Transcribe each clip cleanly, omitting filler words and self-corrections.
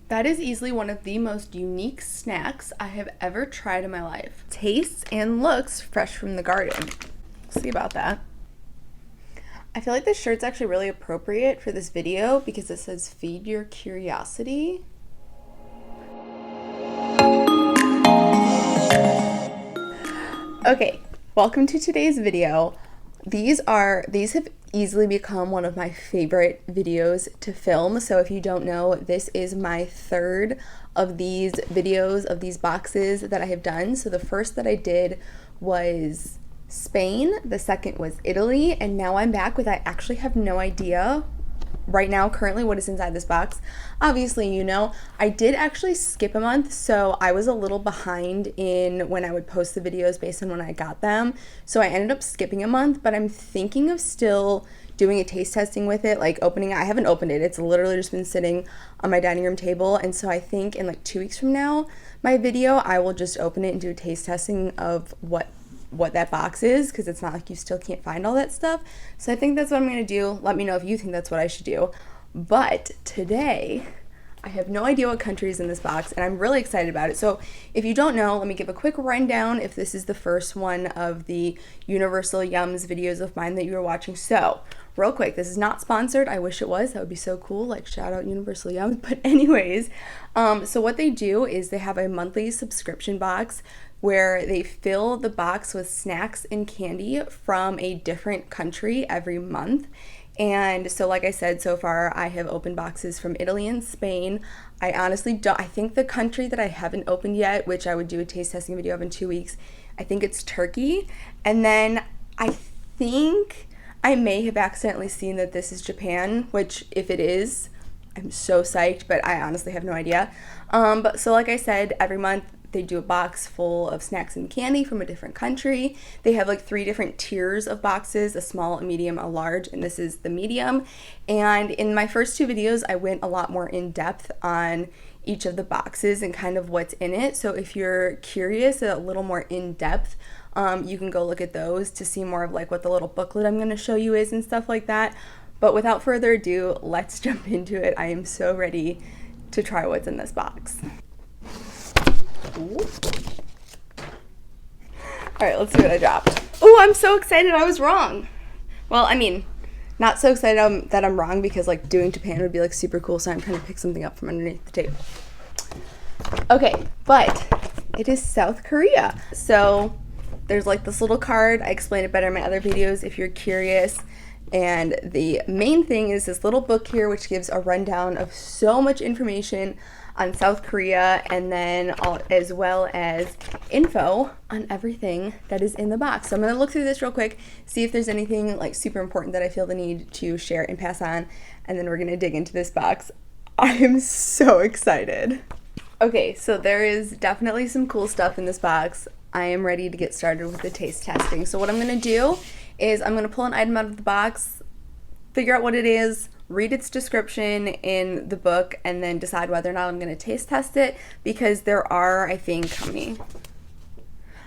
That is easily one of the most unique snacks I have ever tried in my life. Tastes and looks fresh from the garden. See about that. I feel like this shirt's actually really appropriate for this video because it says feed your curiosity. Okay, welcome to today's video. These have easily become one of my favorite videos to film. So if you don't know, this is my third of these videos of these boxes that I have done. So the first that I did was Spain, the second was Italy, and now I'm back with I actually have no idea right now currently what is inside this box. Obviously, you know, I did actually skip a month, so I was a little behind in when I would post the videos based on when I got them. So I ended up skipping a month, but I'm thinking of still doing a taste testing with it, like opening it. I haven't opened it. It's literally just been sitting on my dining room table, and so I think in like 2 weeks from now, my video, I will just open it and do a taste testing of what that box is, because it's not like you still can't find all that stuff. So I think that's what I'm going to do. Let me know if you think that's what I should do. But today, I have no idea what country is in this box, and I'm really excited about it. So if you don't know, let me give a quick rundown if this is the first one of the Universal YUMS videos of mine that you are watching. So real quick, this is not sponsored. I wish it was. That would be so cool. Like, shout out Universal YUMS. But anyways, so what they do is they have a monthly subscription box where they fill the box with snacks and candy from a different country every month. And so like I said, so far I have opened boxes from Italy and Spain. I honestly don't, I think the country that I haven't opened yet, which I would do a taste testing video of in 2 weeks, I think it's Turkey. And then I think I may have accidentally seen that this is Japan, which if it is, I'm so psyched, but I honestly have no idea. But so like I said, every month they do a box full of snacks and candy from a different country. They have like 3 different tiers of boxes, a small, a medium, a large, and this is the medium. And in my first 2 videos, I went a lot more in depth on each of the boxes and kind of what's in it. So if you're curious, a little more in depth, you can go look at those to see more of like what the little booklet I'm going to show you is and stuff like that. But without further ado, let's jump into it. I am so ready to try what's in this box. Ooh. Alright, let's see what I dropped. Oh, I'm so excited I was wrong. Well, I mean, not so excited that I'm wrong because like doing Japan would be like super cool, so I'm trying to pick something up from underneath the table. Okay, but it is South Korea. So there's like this little card. I explain it better in my other videos if you're curious. And the main thing is this little book here, which gives a rundown of so much information on South Korea, and then as well as info on everything that is in the box. So I'm going to look through this real quick, see if there's anything like super important that I feel the need to share and pass on, and then we're going to dig into this box. I am so excited. Okay, so there is definitely some cool stuff in this box. I am ready to get started with the taste testing. So what I'm going to do is I'm going to pull an item out of the box, figure out what it is, read its description in the book, and then decide whether or not I'm going to taste test it, because there are, I think, how many?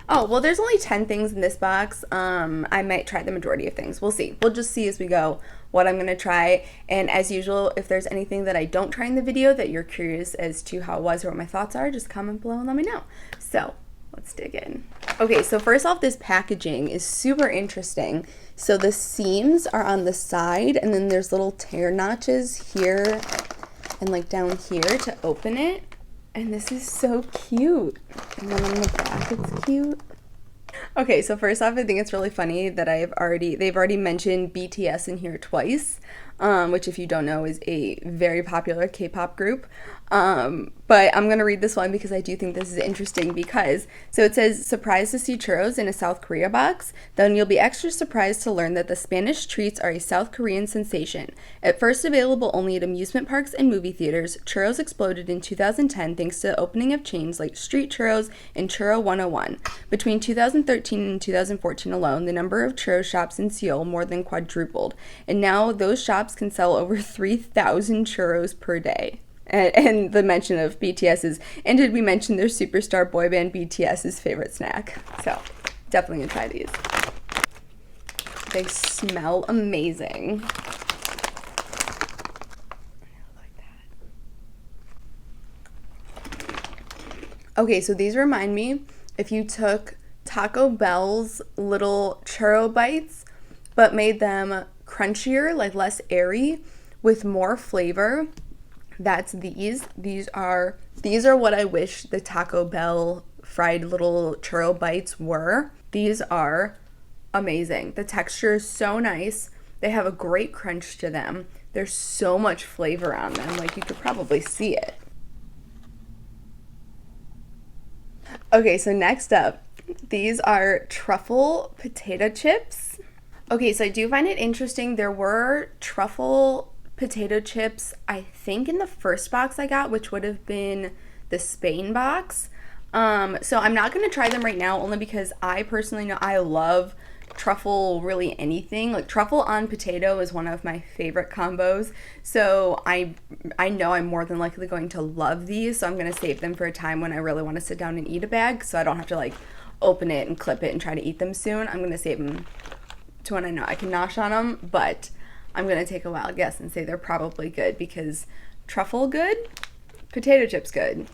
Oh, well, there's only 10 things in this box. I might try the majority of things. We'll see. We'll just see as we go what I'm going to try. And as usual, if there's anything that I don't try in the video that you're curious as to how it was or what my thoughts are, just comment below and let me know. So let's dig in. Okay, so first off, this packaging is super interesting. So the seams are on the side, and then there's little tear notches here and like down here to open it. And this is so cute. And then on the back, it's cute. Okay, so first off, I think it's really funny that they've already mentioned BTS in here twice, which if you don't know is a very popular K-pop group. But I'm going to read this one because I do think this is interesting because, so it says, surprised to see churros in a South Korea box? Then you'll be extra surprised to learn that the Spanish treats are a South Korean sensation. At first available only at amusement parks and movie theaters, churros exploded in 2010 thanks to the opening of chains like Street Churros and Churro 101. Between 2013 and 2014 alone, the number of churro shops in Seoul more than quadrupled, and now those shops can sell over 3,000 churros per day. And the mention of BTS is, and did we mention their superstar boy band BTS's favorite snack? So definitely gonna try these. They smell amazing. Okay, so these remind me if you took Taco Bell's little churro bites but made them crunchier, like less airy, with more flavor. That's these. These are what I wish the Taco Bell fried little churro bites were. These are amazing. The texture is so nice. They have a great crunch to them. There's so much flavor on them. Like, you could probably see it. Okay, so next up, these are Truffle potato chips. Okay, so I do find it interesting. There were Truffle potato chips, I think, in the first box I got, which would have been the Spain box. So I'm not going to try them right now, only because I personally know I love truffle, really anything. Like, truffle on potato is one of my favorite combos. So I know I'm more than likely going to love these. So I'm going to save them for a time when I really want to sit down and eat a bag, so I don't have to like open it and clip it and try to eat them soon. I'm going to save them to when I know I can nosh on them, but I'm going to take a wild guess and say they're probably good, because truffle good, potato chips good.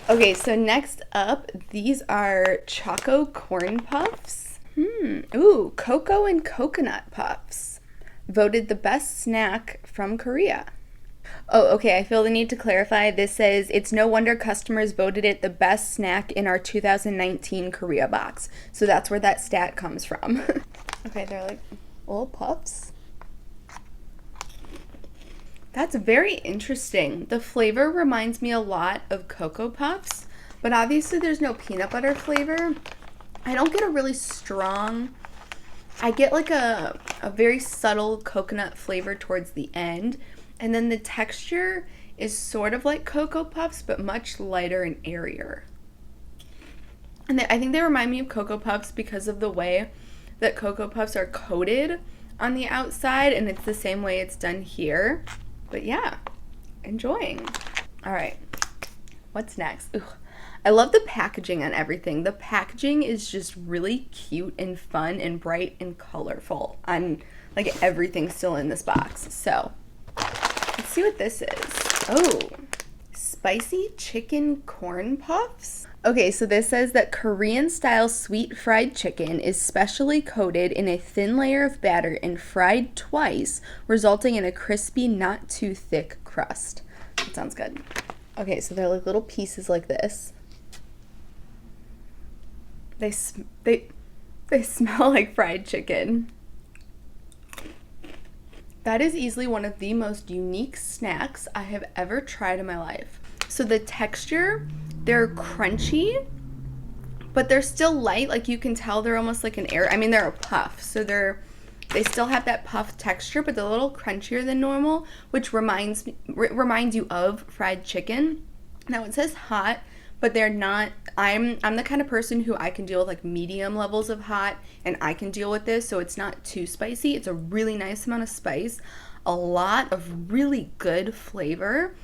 Okay, so next up, these are Choco Corn Puffs. Ooh, cocoa and coconut puffs. Voted the best snack from Korea. Oh, okay, I feel the need to clarify. This says, it's no wonder customers voted it the best snack in our 2019 Korea box. So that's where that stat comes from. Okay, they're like little puffs. That's very interesting. The flavor reminds me a lot of Cocoa Puffs, but obviously there's no peanut butter flavor. I don't get a really strong, I get like a very subtle coconut flavor towards the end, and then the texture is sort of like Cocoa Puffs, but much lighter and airier. And I think they remind me of Cocoa Puffs because of the way that Cocoa Puffs are coated on the outside, and it's the same way it's done here. But yeah, enjoying. All right, what's next? Ugh. I love the packaging on everything. The packaging is just really cute and fun and bright and colorful on like everything still in this box. So let's see what this is. Oh, spicy chicken corn puffs. Okay, so this says that Korean style sweet fried chicken is specially coated in a thin layer of batter and fried twice, resulting in a crispy, not too thick crust. That sounds good. Okay, so they're like little pieces like this. They smell like fried chicken. That is easily one of the most unique snacks I have ever tried in my life. So the texture, they're crunchy, but they're still light. Like, you can tell they're almost like an air. I mean, they're a puff, so they still have that puff texture, but they're a little crunchier than normal, which reminds you of fried chicken. Now it says hot, but they're not. I'm the kind of person who I can deal with like medium levels of hot, and I can deal with this, so it's not too spicy. It's a really nice amount of spice, a lot of really good flavor.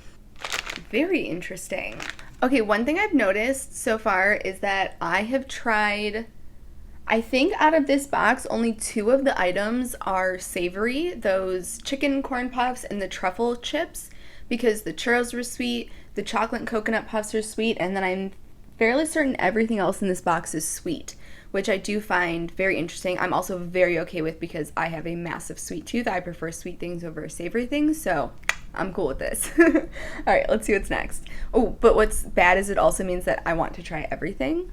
Very interesting. Okay, one thing I've noticed so far is that I have tried, I think out of this box, only 2 of the items are savory, those chicken corn puffs and the truffle chips, because the churros were sweet, the chocolate and coconut puffs are sweet, and then I'm fairly certain everything else in this box is sweet, which I do find very interesting. I'm also very okay with, because I have a massive sweet tooth. I prefer sweet things over savory things, so I'm cool with this. All right, let's see what's next. Oh, but what's bad is it also means that I want to try everything.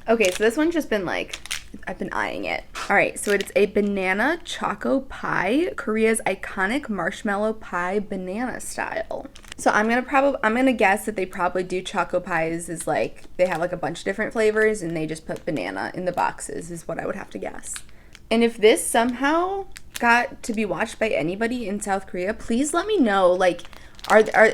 Okay, so this one's just been like, I've been eyeing it. All right, so it's a banana Choco Pie, Korea's iconic marshmallow pie banana style. So I'm gonna guess that they probably do Choco Pies is like, they have like a bunch of different flavors and they just put banana in the boxes, is what I would have to guess. And if this somehow got to be watched by anybody in South Korea, please let me know. Like,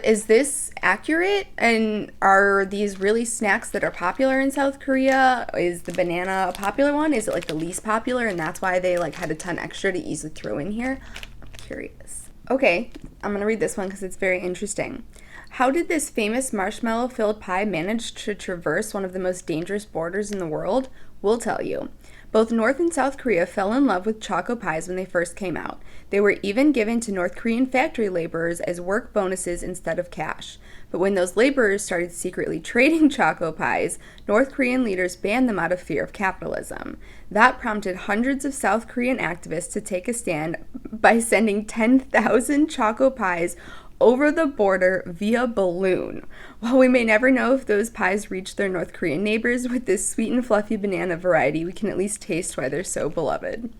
is this accurate? And are these really snacks that are popular in South Korea? Is the banana a popular one? Is it like the least popular and that's why they like had a ton extra to easily throw in here? I'm curious. Okay, I'm gonna read this one because it's very interesting. How did this famous marshmallow-filled pie manage to traverse one of the most dangerous borders in the world? We'll tell you. Both North and South Korea fell in love with Choco Pies when they first came out. They were even given to North Korean factory laborers as work bonuses instead of cash. But when those laborers started secretly trading Choco Pies, North Korean leaders banned them out of fear of capitalism. That prompted hundreds of South Korean activists to take a stand by sending 10,000 Choco Pies over the border via balloon. While we may never know if those pies reached their North Korean neighbors, with this sweet and fluffy banana variety, we can at least taste why they're so beloved.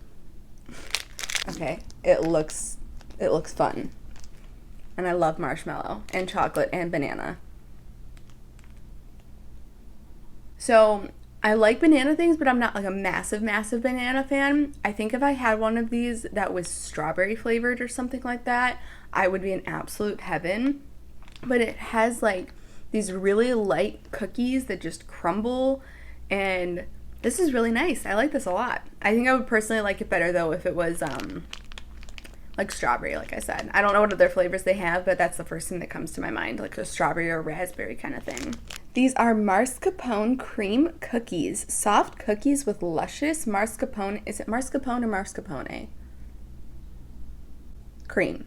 Okay, it looks fun. And I love marshmallow and chocolate and banana. So I like banana things, but I'm not like a massive banana fan. I think if I had one of these that was strawberry flavored or something like that, I would be in absolute heaven. But it has like these really light cookies that just crumble, and this is really nice. I like this a lot. I think I would personally like it better though if it was like strawberry, like I said. I don't know what other flavors they have, but that's the first thing that comes to my mind, like a strawberry or raspberry kind of thing. These are Mascarpone cream cookies. Soft cookies with luscious mascarpone. Is it mascarpone or mascarpone? Cream.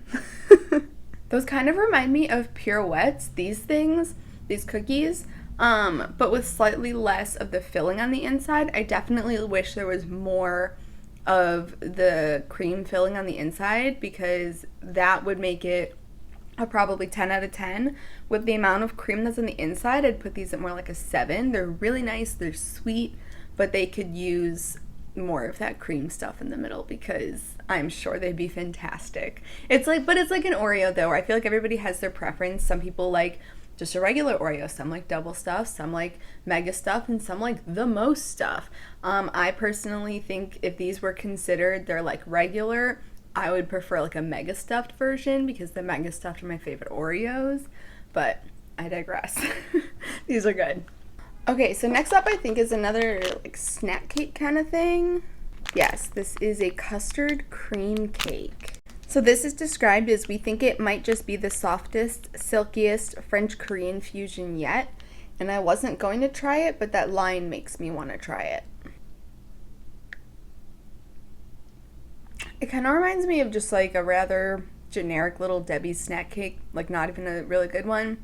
Those kind of remind me of pirouettes, these things, these cookies, but with slightly less of the filling on the inside. I definitely wish there was more of the cream filling on the inside, because that would make it a probably 10 out of 10. With the amount of cream that's on the inside, I'd put these at more like a 7. They're really nice, they're sweet, but they could use more of that cream stuff in the middle, because I'm sure they'd be fantastic. It's like an Oreo though, where I feel like everybody has their preference. Some people like just a regular Oreo, some like double stuff, some like mega stuff, and some like the most stuff. I personally think if these were considered they're like regular, I would prefer like a mega stuffed version, because the mega stuffed are my favorite Oreos, but I digress. These are good. Okay, so next up I think is another like snack cake kind of thing. Yes, this is a custard cream cake. So this is described as, we think it might just be the softest, silkiest French Korean fusion yet. And I wasn't going to try it, but that line makes me want to try it. It kind of reminds me of just like a rather generic little Debbie's snack cake, like not even a really good one.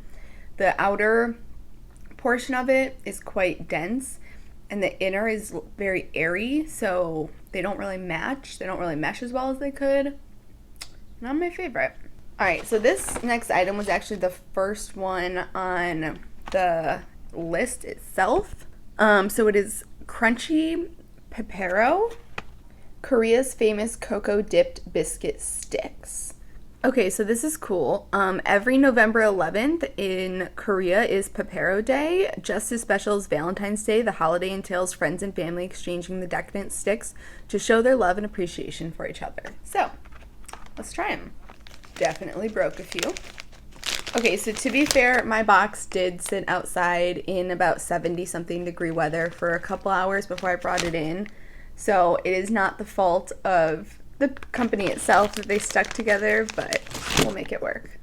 The outer portion of it is quite dense, and the inner is very airy, so they don't really match. They don't really mesh as well as they could. Not my favorite. Alright, so this next item was actually the first one on the list itself. So it is Crunchy Pepero, Korea's famous cocoa dipped biscuit sticks. Okay, so this is cool. Every November 11th in Korea is Pepero Day. Just as special as Valentine's Day, the holiday entails friends and family exchanging the decadent sticks to show their love and appreciation for each other. So, let's try them. Definitely broke a few. Okay, so to be fair, my box did sit outside in about 70-something degree weather for a couple hours before I brought it in. So it is not the fault of the company itself that they stuck together, but we'll make it work.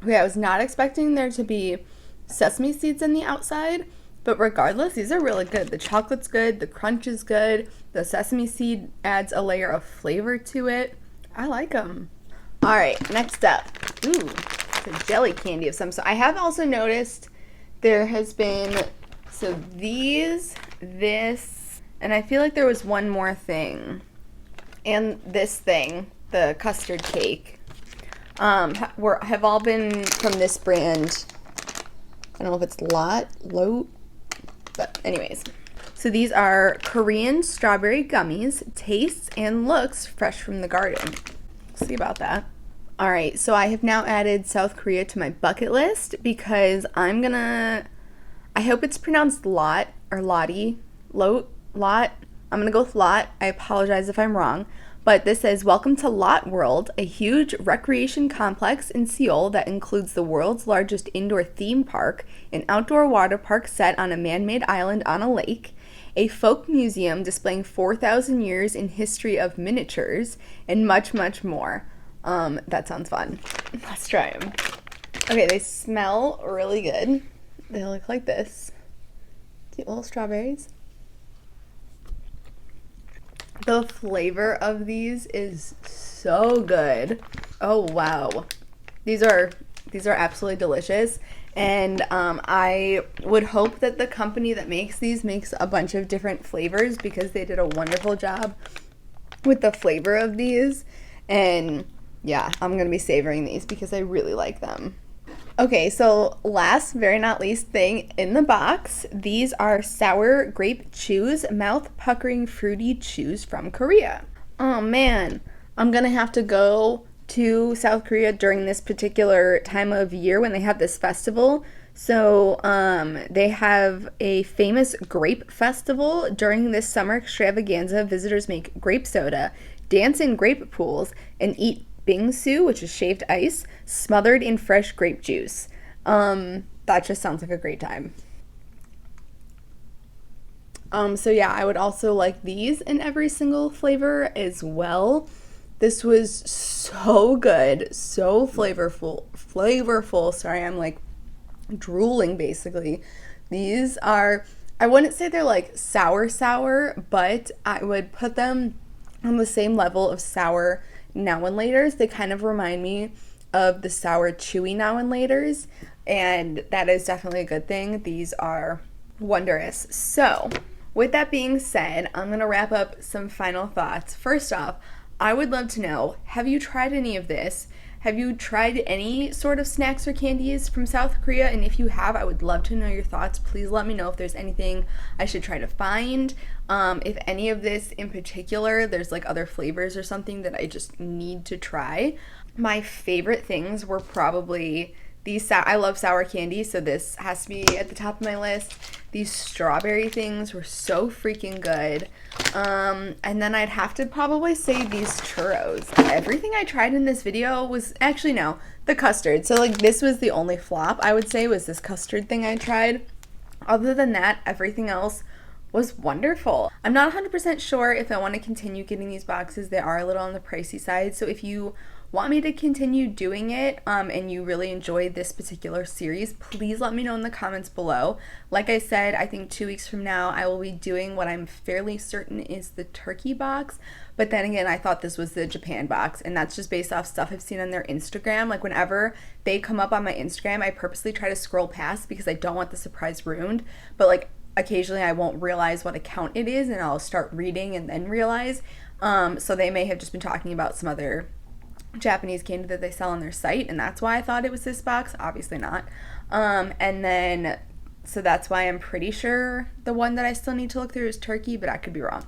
Okay, I was not expecting there to be sesame seeds on the outside, but regardless, these are really good. The chocolate's good, the crunch is good, the sesame seed adds a layer of flavor to it. I like them. All right, next up. Ooh, it's a jelly candy of some sort. I have also noticed there has been, so these, this, and I feel like there was one more thing. And this thing, the custard cake, have all been from this brand. I don't know if it's Lot, but anyways. So these are Korean strawberry gummies, tastes and looks fresh from the garden. We'll see about that. All right, so I have now added South Korea to my bucket list because I hope it's pronounced Lot or Lottie, Lot. I'm gonna go with Lot. I apologize if I'm wrong. But this says, welcome to Lot World, a huge recreation complex in Seoul that includes the world's largest indoor theme park, an outdoor water park set on a man-made island on a lake, a folk museum displaying 4,000 years in history of miniatures, and much, much more. That sounds fun. Let's try them. Okay, they smell really good. They look like this. cute little strawberries. The flavor of these is so good. Oh wow. These are absolutely delicious. And I would hope that the company that makes these makes a bunch of different flavors, because they did a wonderful job with the flavor of these. And yeah, I'm gonna be savoring these because I really like them. Okay, so last, very not least thing in the box, these are sour grape chews, mouth puckering fruity chews from Korea. Oh man, I'm gonna have to go to South Korea during this particular time of year when they have this festival. So they have a famous grape festival during this summer extravaganza. Visitors make grape soda, dance in grape pools, and eat bingsu, which is shaved ice, smothered in fresh grape juice. That just sounds like a great time. So yeah, I would also like these in every single flavor as well. This was so good, so flavorful. Sorry, I'm like drooling basically. These are, I wouldn't say they're like sour, but I would put them on the same level of sour Now and Laters. They kind of remind me of the sour chewy Now and Laters, and that is definitely a good thing. These are wondrous. So with that being said, I'm gonna wrap up some final thoughts. First off, I would love to know, have you tried any of this? Have you tried any sort of snacks or candies from South Korea? And if you have, I would love to know your thoughts. Please let me know if there's anything I should try to find. If any of this in particular, there's like other flavors or something that I just need to try. My favorite things were probably these. I love sour candy, so this has to be at the top of my list. These strawberry things were so freaking good. And then I'd have to probably say these churros. Everything I tried in this video was, actually no, the custard. So like this was the only flop, I would say, was this custard thing I tried. Other than that, everything else was wonderful. I'm not 100% sure if I want to continue getting these boxes. They are a little on the pricey side. So if you want me to continue doing it and you really enjoyed this particular series, please let me know in the comments below. Like I said, I think 2 weeks from now I will be doing what I'm fairly certain is the turkey box, but then again I thought this was the Japan box, and that's just based off stuff I've seen on their Instagram. Like whenever they come up on my Instagram, I purposely try to scroll past because I don't want the surprise ruined, but like occasionally I won't realize what account it is and I'll start reading and then realize. So they may have just been talking about some other Japanese candy that they sell on their site, and that's why I thought it was this box. Obviously not. And then so that's why I'm pretty sure the one that I still need to look through is turkey, but I could be wrong.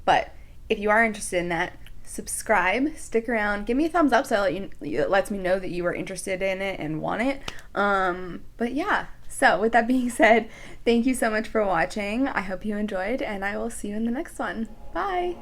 But if you are interested in that, subscribe, stick around, give me a thumbs up so it lets me know that you are interested in it and want it. But yeah, so with that being said, thank you so much for watching. I hope you enjoyed, and I will see you in the next one. Bye.